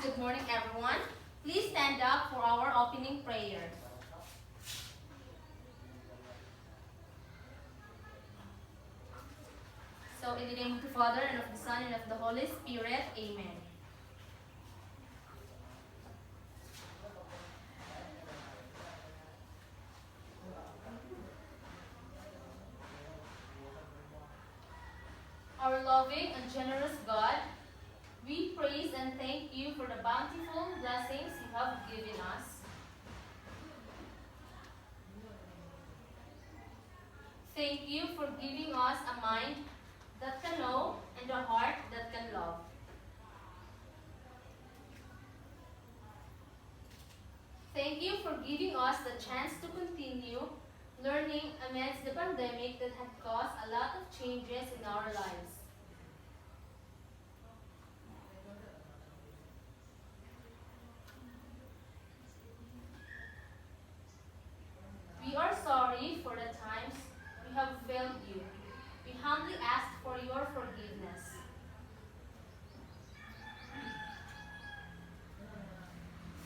Good morning, everyone. Please stand up for our opening prayer. So, in the name of the Father, and of the Son, and of the Holy Spirit, Amen. Our loving and generous God, we praise and thank you for the bountiful blessings you have given us. Thank you for giving us a mind that can know and a heart that can love. Thank you for giving us the chance to continue learning amidst the pandemic that had caused a lot of changes in our lives. We are sorry for the times we have failed you. We humbly ask for your forgiveness.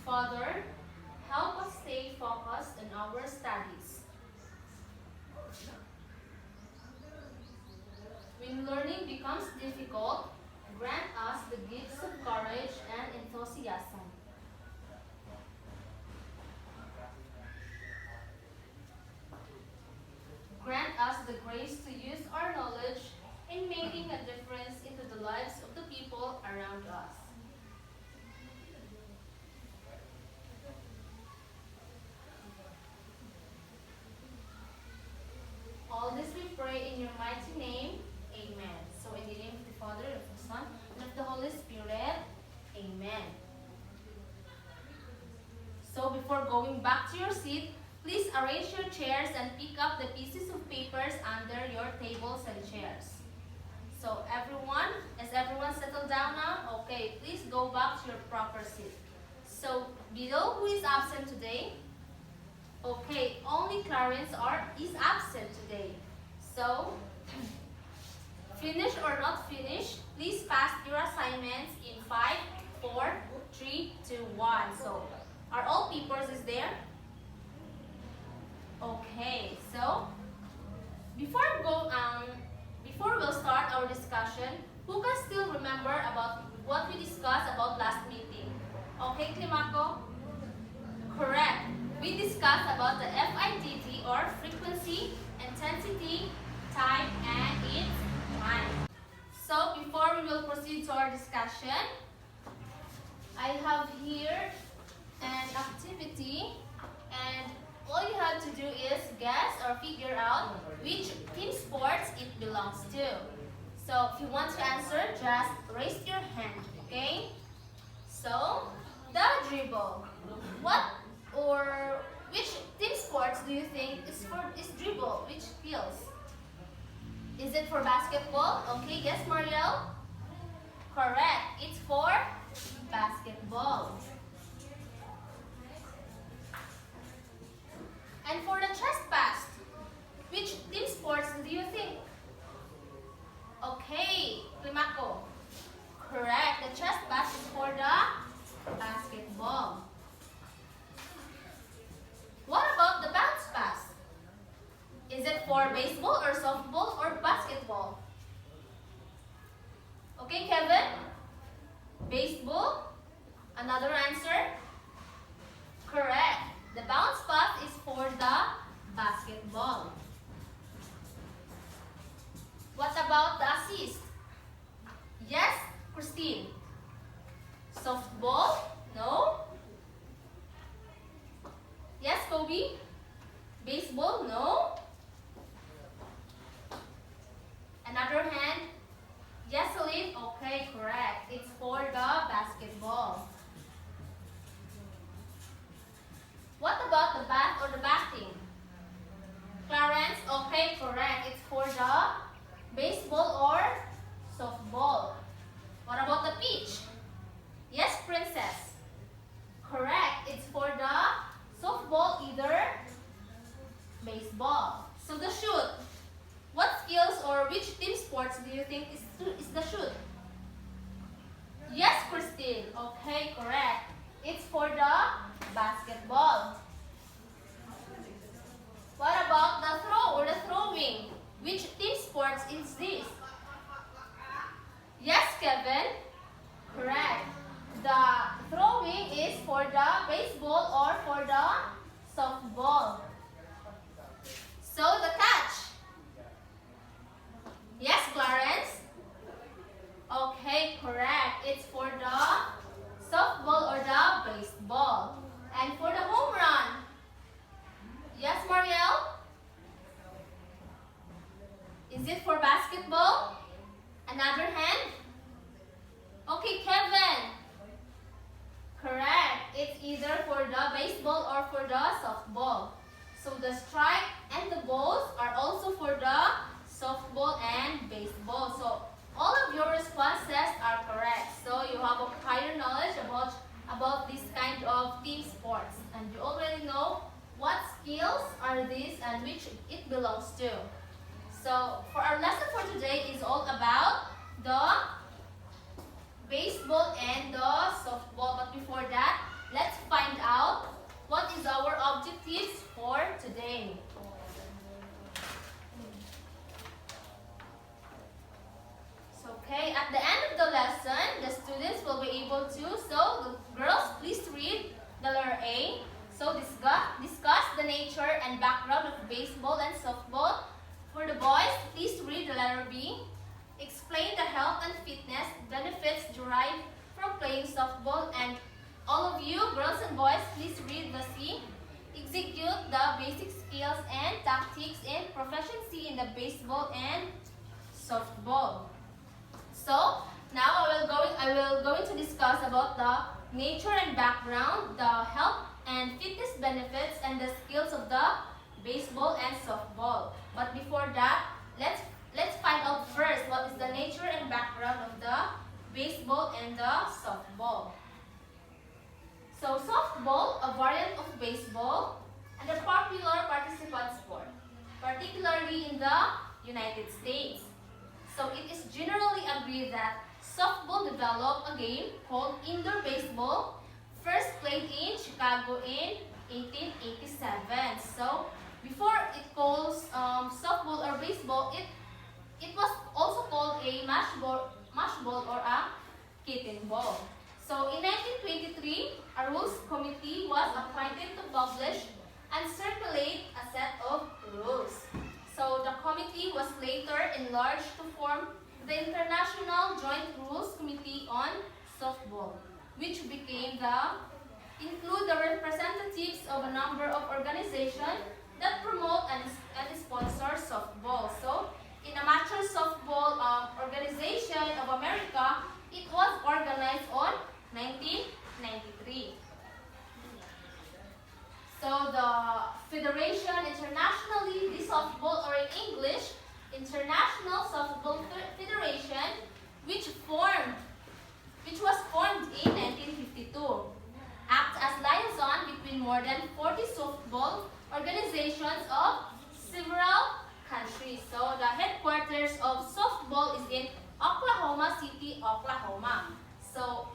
Father, help us stay focused on our studies. When learning becomes difficult, grant us the gifts of courage and enthusiasm. Grant us the grace to use our knowledge in making a difference into the lives of the people around us. All this we pray in your mighty name. Amen. So in the name of the Father, and of the Son, and of the Holy Spirit. Amen. So before going back to your seat, please arrange your chairs and pick up the pieces of papers under your tables and chairs. So is everyone settled down now? Okay, please go back to your proper seat. So below, who is absent today? Okay, only Clarence is absent today. So, finish or not finish, please pass your assignments in 5, 4, 3, 2, 1. So, are all papers there? Okay, so before we'll start our discussion, who can still remember about what we discussed about last meeting? Okay, Climaco? Correct. We discussed about the FITT or frequency, intensity, time, and its time. So before we will proceed to our discussion, I have here an activity, and all you have to do is guess or figure out which team sports it belongs to. So if you want to answer, just raise your hand, okay? So, the dribble. Which team sports do you think is dribble? Which fields? Is it for basketball? Okay, yes, Mariel? Correct. It's for basketball. And for the chest pass, which team sports do you think? Okay, Climaco. Correct. The chest pass is for the basketball. What about the bounce pass? Is it for baseball or softball or basketball? Okay, Kevin? Baseball? Another answer? Correct. The bounce pass is for the basketball. What about the assist? Yes, Christine. Softball? No. Yes, Kobe? Baseball? No. Another hand? Yes, Celine? Okay, correct. It's for the basketball. What about the bat or the batting? Clarence? Okay, correct. It's for the baseball or softball. What about the pitch? Yes, Princess. Correct. It's for the softball, either baseball. So the shoot. What skills or which team sports do you think is the shoot? Yes, Christine. Okay, correct. Okay, Kevin. Correct. It's either for the baseball or for the softball. So the strike and the balls are also for the softball and baseball. So all of your responses are correct. So you have a prior knowledge about this kind of team sports. And you already know what skills are these and which it belongs to. So for our lesson for today is all about the baseball and the softball. But before that, let's find out what is our objectives for today. So, okay, at the end of the lesson, the students will be able to, so the girls, please read the letter A. So discuss the nature and background of baseball and softball. For the boys, please read the letter B. Explain the health and fitness benefits derived from playing softball. And all of you, girls and boys, please read the C. Execute the basic skills and tactics in proficiency in the baseball and softball. So now I will going to discuss about the nature and background, the health and fitness benefits, and the skills of the baseball and softball. But before that, let's find out first what is the nature and background of the baseball and the softball. So softball, a variant of baseball, and a popular participant sport, particularly in the United States. So it is generally agreed that softball developed a game called indoor baseball, first played in Chicago in 1887. So before it calls softball or baseball, it was also called a mash ball or a kitten ball. So in 1923, a rules committee was appointed to publish and circulate a set of rules. So the committee was later enlarged to form the International Joint Rules Committee on Softball, which include the representatives of a number of organizations that promote and sponsor softball. So in Amateur Softball Organization of America, it was organized on 1993. So the Federation Internationally de Softball, or in English, International Softball Federation, which was formed in 1952, acts as liaison between more than 40 softball organizations of several countries. So the headquarters of softball is in Oklahoma City, Oklahoma. So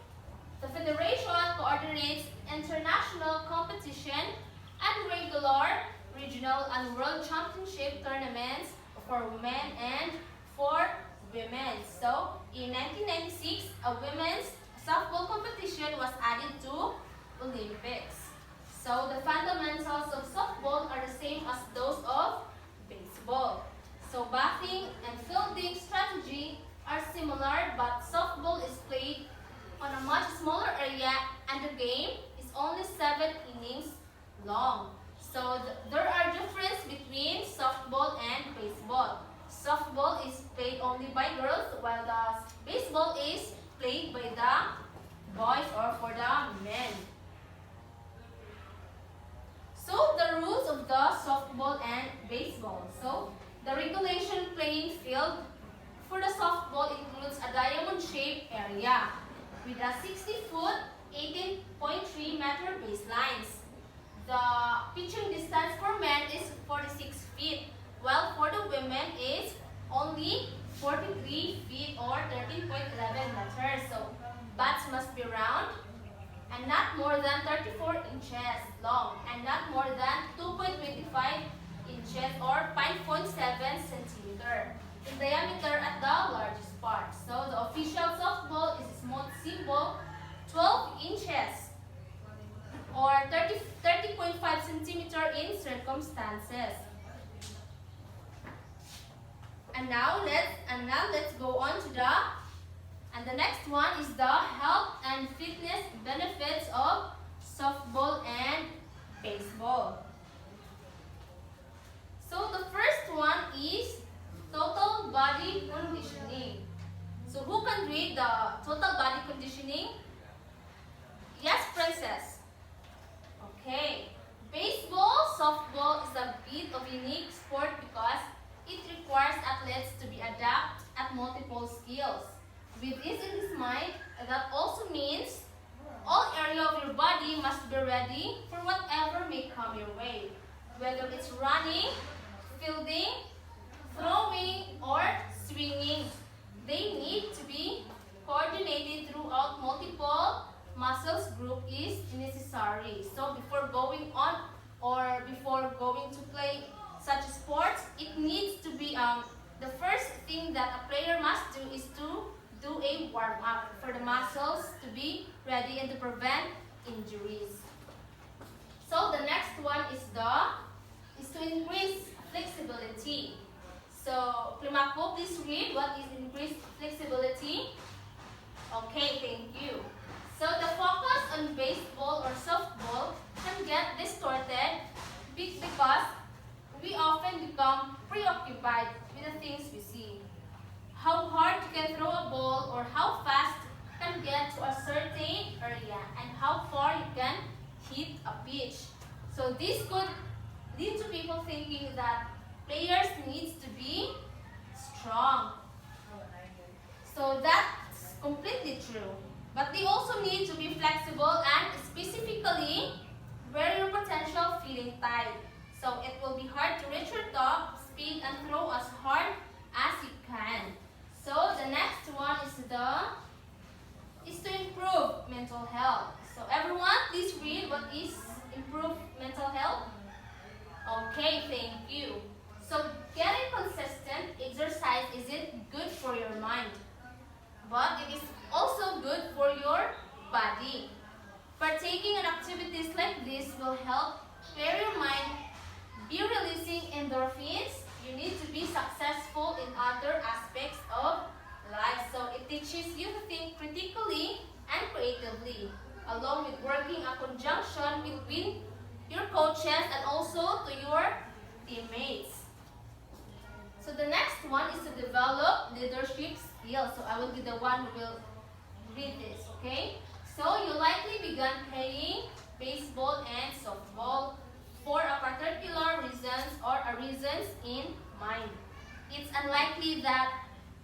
the federation coordinates international competition and regular, regional, and world championship tournaments for women and for women. So in 1996, a women's softball competition was added to Olympics. So the fundamentals of softball are the same as those of baseball. So batting and fielding strategy are similar, but softball is played on a much smaller area and the game is only 7 innings long. So there are differences between softball and baseball. Softball is played only by girls, while the baseball is played by the boys or for the men. So the rules of the softball and baseball. So the regulation playing field for the softball includes a diamond-shaped area with a 60-foot, 18.3-meter baselines. The pitching distance for men is 46 feet, while for the women is only 43 feet or 13.11 meters. So bats must be round and not more than 34 inches long and not more than 2.25 inches or 5.7 centimeter in diameter at the largest part. So the official softball is a small symbol 12 inches or 30.5 centimeter in circumstances. And now let's go on to the next one is the health and fitness benefits of softball and baseball. So the first one is total body conditioning. So who can read the total body conditioning? Yes, Princess. Okay. Baseball, softball is a bit of a unique sport because it requires athletes to be adept at multiple skills. With this in his mind, that also means all area of your body must be ready for whatever may come your way. Whether it's running, fielding, throwing, or swinging, they need to be coordinated throughout multiple muscles group is necessary. So before going on or before going to play such sports, it needs to be the first thing that a player must do is to do a warm-up for the muscles to be ready and to prevent injuries. So the next one is to increase flexibility. So Climaco, please read what is increased flexibility. Okay, thank you. So the focus on baseball or softball can get distorted because we often become preoccupied with the things we see. How hard you can throw a ball or how fast you can get to a certain area and how far you can hit a pitch. So this could lead to people thinking that players needs to be strong. So that's completely true. But they also need to be flexible and specifically where your potential feeling tight. So it will be hard to reach your top speed and throw as hard as you can. So the next one is to improve mental health. So everyone, please read what is improve mental health. Okay, thank you. So getting consistent exercise isn't good for your mind, but it is also good for your body. Partaking in activities like this will help clear your mind, be releasing endorphins. You need to be successful in other aspects of life. So it teaches you to think critically and creatively, along with working a conjunction between your coaches and also to your teammates. So the next one is to develop leadership skills. So I will be the one who will read this, okay? So you likely began playing baseball and softball for a particular reasons or a reasons in mind. It's unlikely that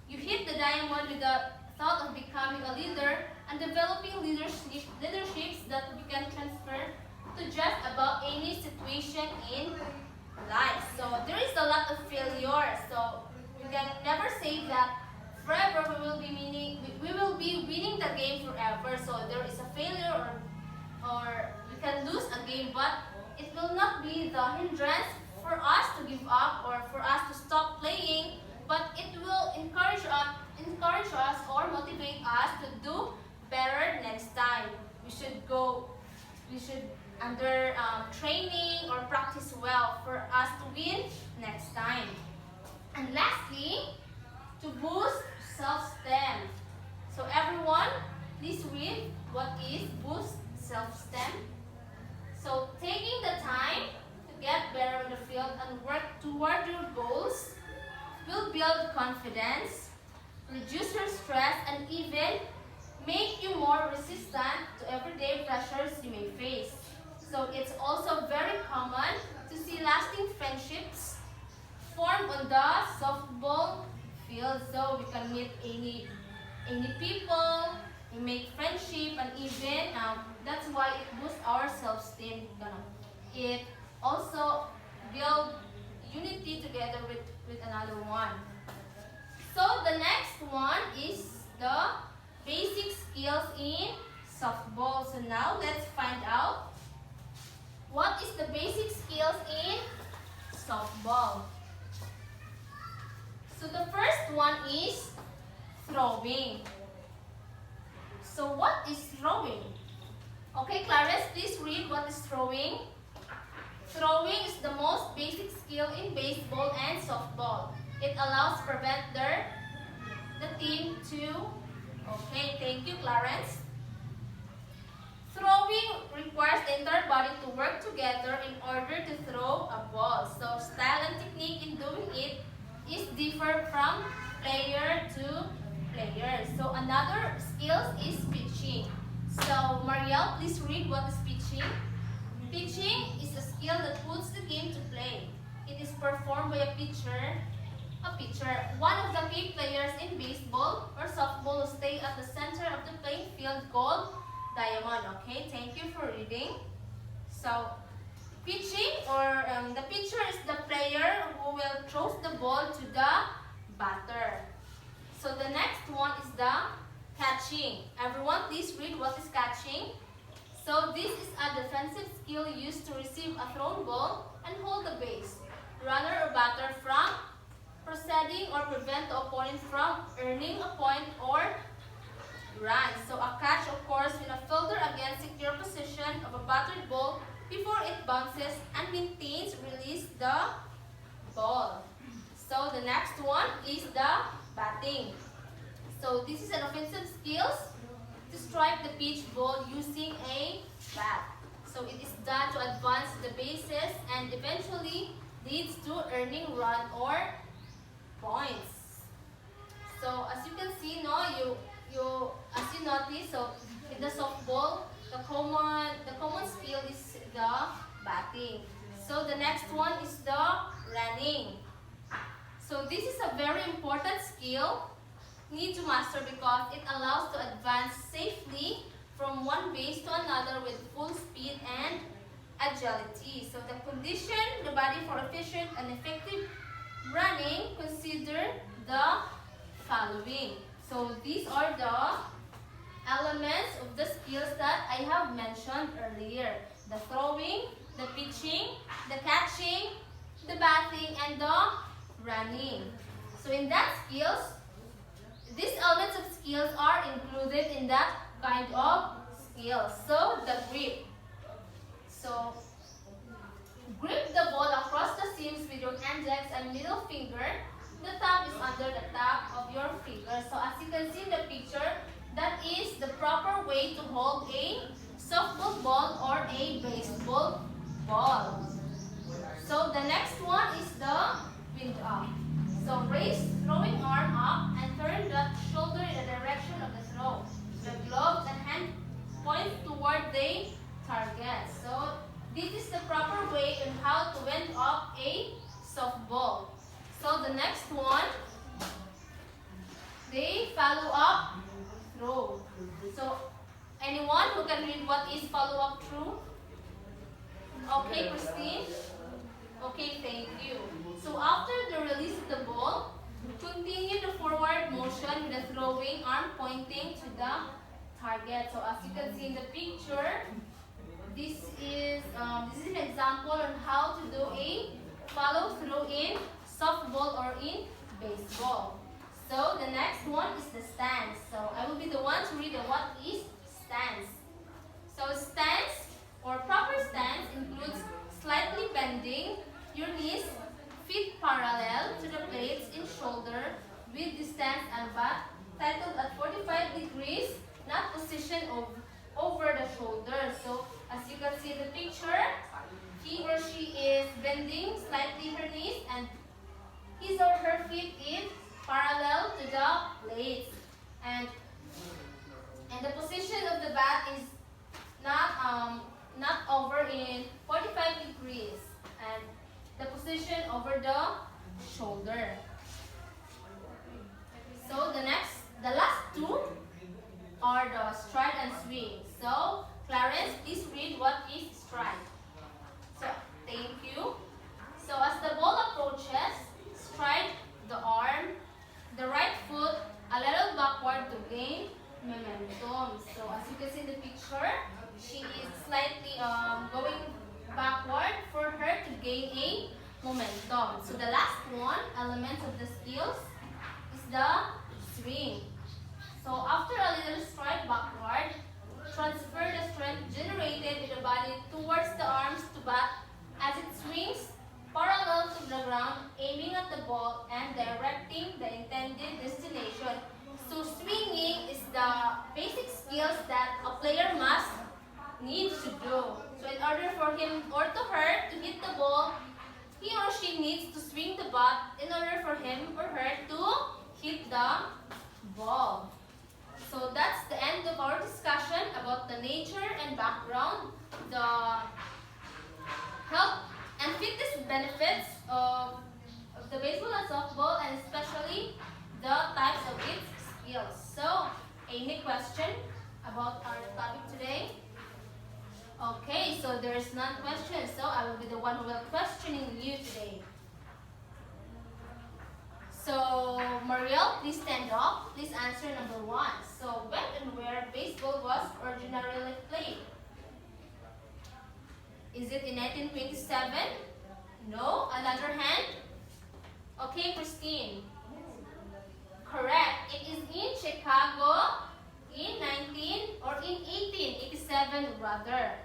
you hit the diamond with the thought of becoming a leader and developing leaderships that we can transfer to just about any situation in life. So there is a lot of failure. So we can never say that forever we will be winning the game forever. So there is a failure or we can lose a game, but it will not be the hindrance for us to give up or for us to stop playing, but it will encourage us or motivate us to do better next time. We should under training or practice well for us to win next time. And lastly, to boost self-esteem. So everyone, please read what is boost self-esteem. So taking the time to get better in the field and work toward your goals will build confidence, reduce your stress, and even make you more resistant to everyday pressures you may face. So it's also very common to see lasting friendships form on the softball field. So we can meet any people, we make friendship, and even that's why it boosts our self-esteem. It also builds unity together with another one. So the next one is the basic skills in softball. So now let's find out what is the basic skills in softball. So the first one is throwing. So what is throwing? Okay, Clarence, please read what is throwing. Throwing is the most basic skill in baseball and softball. It allows the team to... Okay, thank you, Clarence. Throwing requires the entire body to work together in order to throw a ball. So style and technique in doing it is different from player to players. So another skills is pitching. So Marielle, please read what is pitching. Pitching is a skill that puts the game to play. It is performed by a pitcher. One of the key players in baseball or softball who stay at the center of the playing field called diamond. Okay, thank you for reading. So pitching or the pitcher is the player who will throw the ball to the batter. So the next one is the catching. Everyone please read what is catching. So this is a defensive skill used to receive a thrown ball and hold the base, runner or batter from proceeding or prevent the opponent from earning a point or run. So a catch occurs when a fielder again secures position of a battered ball before it bounces and maintains release the ball. So the next one is the batting. So this is an offensive skills to strike the pitch ball using a bat. So it is done to advance the bases and eventually leads to earning run or points. So as you can see, no, as you notice, so in the softball, the common skill is the batting. So the next one is the running. So this is a very important skill need to master because it allows to advance safely from one base to another with full speed and agility. So the condition the body for efficient and effective running, consider the following. So these are the elements of the skills that I have mentioned earlier. The throwing, the pitching, the catching, the batting, and the running. So in that skills, these elements of skills are included in that kind of skills. So the grip. So grip the ball across the seams with your index and middle finger. The thumb is under the top of your finger. So as you can see in the picture, that is the proper way to hold a softball ball or a baseball ball. So the next one is the wind up. So raise throwing arm up and turn the shoulder in the direction of the throw. The gloves and hand point toward the target. So this is the proper way in how to wind up a softball. So the next one, they follow up throw. So anyone who can read what is follow up throw? Okay, Christine? Okay, thank you. So after the release of the ball, continue the forward motion with the throwing arm pointing to the target. So as you can see in the picture, this is an example on how to do a follow through in softball or in baseball. So the next one is the stance. So I will be the one to read what is stance. So stance or proper stance includes slightly bending your knees, feet parallel to the plates in shoulder with distance and back titled at 45 degrees, not positioned over the shoulder. So as you can see in the picture, he or she is bending slightly her knees and his or her feet is parallel to the plates. And the position of the bat is not over in 45 degrees. And the position over the shoulder. So the last two are the stride and swing. So Clarence, please read what is stride. So thank you. So as the ball approaches, stride the arm, the right foot a little backward to gain momentum. So as you can see in the picture, she is slightly going backward for her to gain a momentum. So the last one, elements of the skills, is the swing. So after a little stride backward, transfer the strength generated in the body towards the arms to bat as it swings parallel to the ground, aiming at the ball and directing the intended destination. So swinging is the basic skills that a player must need to do. So in order for him or to her to hit the ball, he or she needs to swing the bat in order for him or her to hit the ball. So that's the end of our discussion about the nature and background, the health and fitness benefits of the baseball and softball, and especially the types of its skills. So, any question about our topic today? Okay, so there's none question, so I will be the one who will questioning you today. So, Mariel, please stand up. Please answer number 1. So, when and where baseball was originally played? Is it in 1927? No? Another hand? Okay, Christine. Correct. It is in Chicago in 1887 rather.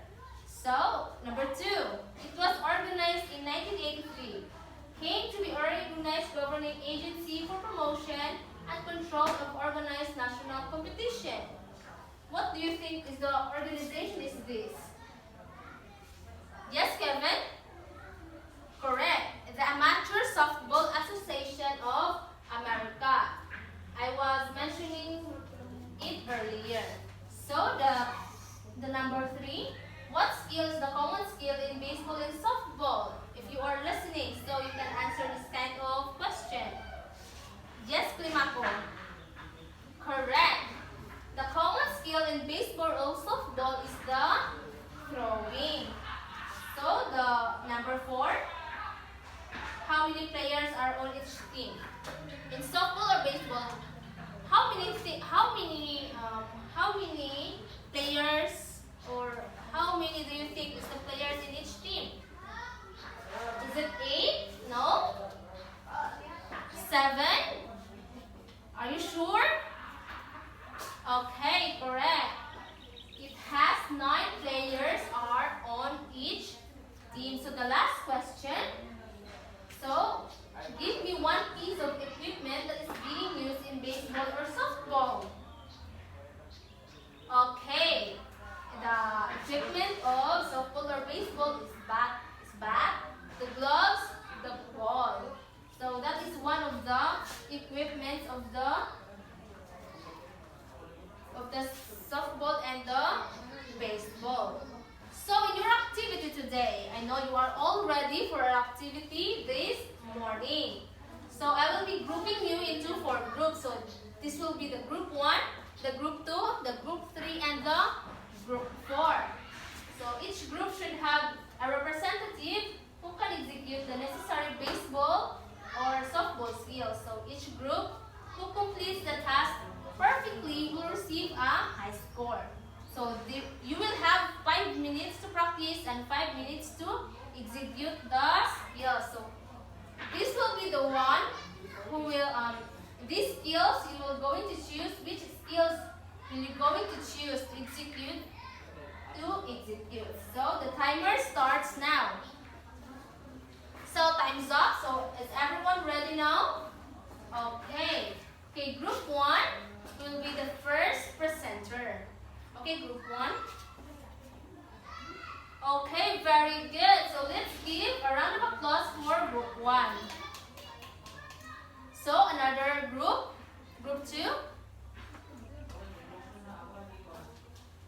So, number 2. It was organized in 1983. Came to be a recognized governing agency for promotion and control of organized national competition. What do you think is the organization is this? Yes, Kevin? Correct. The Amateur Softball Association of America. I was mentioning it earlier. So the number 3, what skill is the common skill in baseball and softball? If you are listening, so you can answer this kind of question. Yes, Climaco. Correct. The common skill in baseball or softball is the throwing. So the number 4, how many players are on each team? In softball or baseball, how many players, or how many do you think is the players in each team? Is it 8? No? 7? Are you sure? Okay, correct. It has 9 players are on each team. So the last question. So, give me one piece of equipment that is being used in baseball or softball. Okay. The equipment of softball or baseball is bat, the gloves, the ball. So that is one of the equipment of the softball and the baseball. So in your activity today, I know you are all ready for our activity this morning. So I will be grouping you into 4 groups. So this will be the group 1, the group 2, the group 3, and the group 4. So each group should have a representative who can execute the necessary baseball or softball skills. So each group who completes the task perfectly will receive a high score. So you will have 5 minutes to practice and 5 minutes to execute the skills. So this will be the one who will, these skills you will going to choose which skills will you going to choose to execute. So the timer starts now. So time's up. So is everyone ready now? Okay. Okay, group 1 will be the first presenter. Okay, group 1. Okay, very good. So let's give a round of applause for group 1. So another group 2.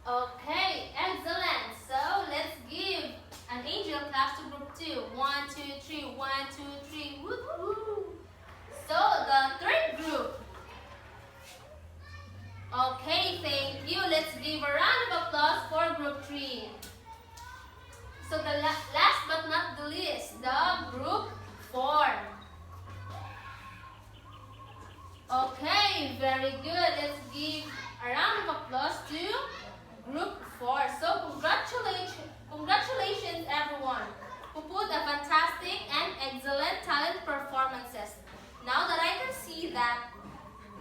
Okay, excellent. So let's give an angel clap to group 2. 1, 2, 3, 1, 2, 3. Woo-hoo. So the third group. Okay, thank you. Let's give a round of applause for group 3. So the last but not the least, the group 4. Okay, very good. Let's give a round of applause to group 4. So congratulations everyone who put a fantastic and excellent talent performances. Now that I can see that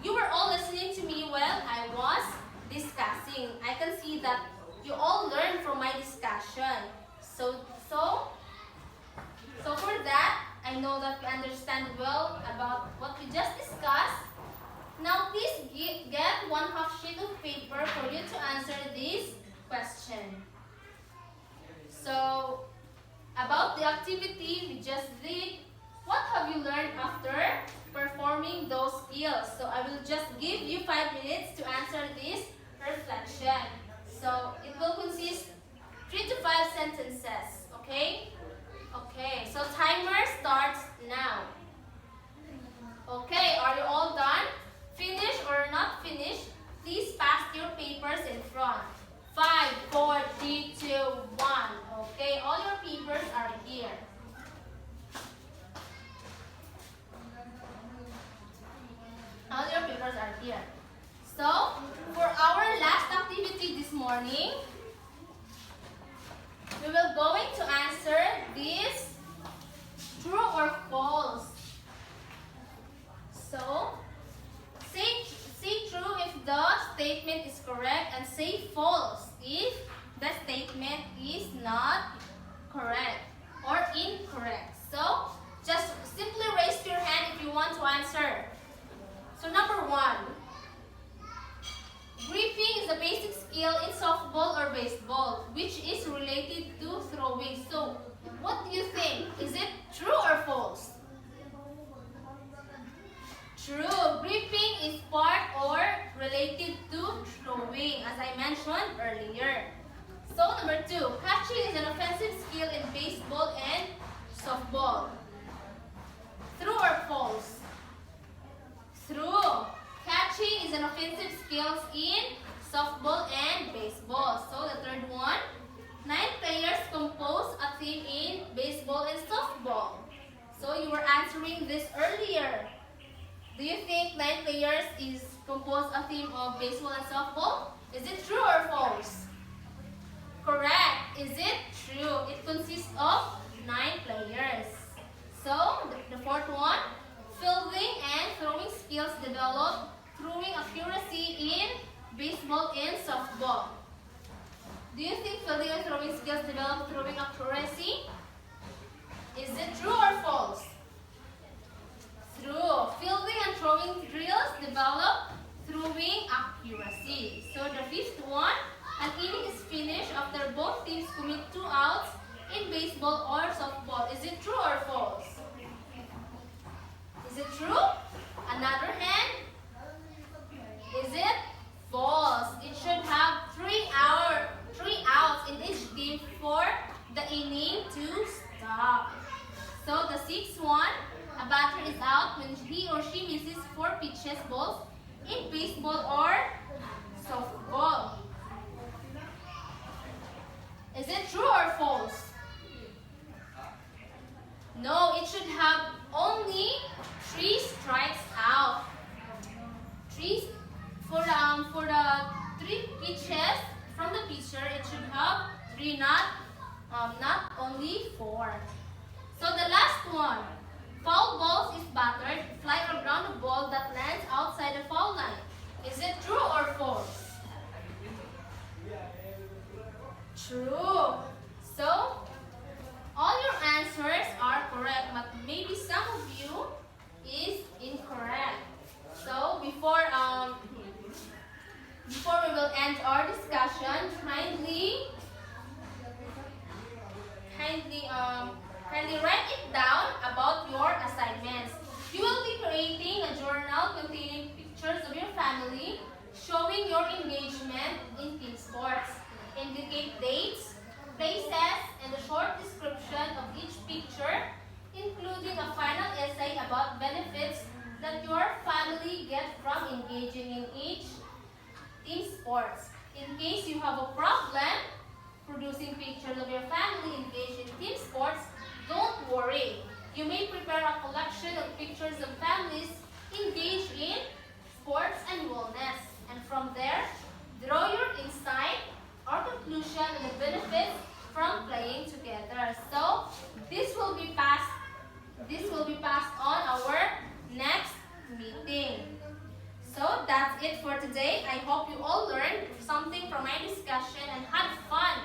you were all listening to me while I was discussing. I can see that you all learned from my discussion. So for that, I know that you understand well about what we just discussed. Now please get 1/2 sheet of paper for you to answer this question. So about the activity we just did, what have you learned after performing those skills? So I will just give you 5 minutes to answer this reflection. So it will consist 3 to 5 sentences, okay? Okay, so timer starts now. Okay, are you all done? Finished or not finished? Please pass your papers in front. 5, 4, 3, 2, 1. Okay, all your papers are here. All your papers are here. So, for our last activity this morning, we will going to answer this true or false. So, say true if the statement is correct and say false if the statement is not correct or incorrect. So, just simply raise your hand if you want to answer. So, number 1. Gripping is a basic skill in softball or baseball, which is related to throwing. So, what do you think? Is it true or false? True. Gripping is part or related to throwing, as I mentioned earlier. So, number 2. Catching is an offensive skill in baseball and softball. True or false? True. Catching is an offensive skill in softball and baseball. So, the third one. 9 players compose a team in baseball and softball. So, you were answering this earlier. Do you think 9 players is composed a team of baseball and softball? Is it true or false? Correct. Is it true? It consists of 9 players. So, the fourth one. Fielding and throwing skills develop throwing accuracy in baseball and softball. Do you think fielding and throwing skills develop throwing accuracy? Is it true or false? True. Fielding and throwing drills develop throwing accuracy. So the fifth one, an inning is finished after both teams commit 2 outs in baseball or softball. Is it true or false? Is it true? Another hand? Is it false? It should have 3 outs in each team for the inning to stop. So the sixth one, a batter is out when he or she misses 4 pitches balls in baseball or softball. Is it true or false? No, it should have only 3 strikes out. For the 3 pitches from the pitcher, it should have 3, not only 4. So the last one, foul balls is battered, fly or ground ball that lands outside the foul line. Is it true or false? True. So all your answers are correct, but maybe some of you is incorrect. So before we will end our discussion, kindly write it down about your assignments. You will be creating a journal containing pictures of your family showing your engagement in team sports. Indicate dates, places, and a short description of each picture, including a final essay about benefits that your family gets from engaging in each team sports. In case you have a problem producing pictures of your family engaged in team sports, don't worry. You may prepare a collection of pictures of families engaged in sports and wellness. And from there, draw your insight or conclusion on the benefits from playing together. So this will be passed on our next meeting. So that's it for today. I hope you all learned something from my discussion and had fun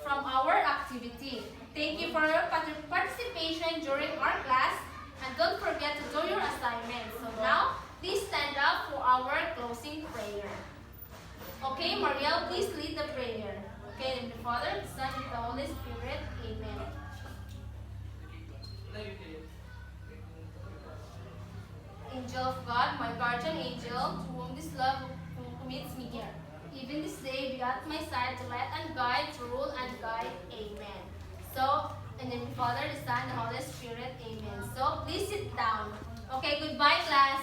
from our activity. Thank you for your participation during our class, and don't forget to do your assignments. So now, please stand up for our closing prayer. Okay, Mariel, please lead the prayer. Okay, in the Father, the Son, and the Holy Spirit. Amen. angel of God, my guardian angel, to whom this love commits me here. Even this day, be at my side to lead and guide, to rule and guide. Amen. So, in the name of the Father, the Son, and the Holy Spirit. Amen. So, please sit down. Okay, goodbye, class.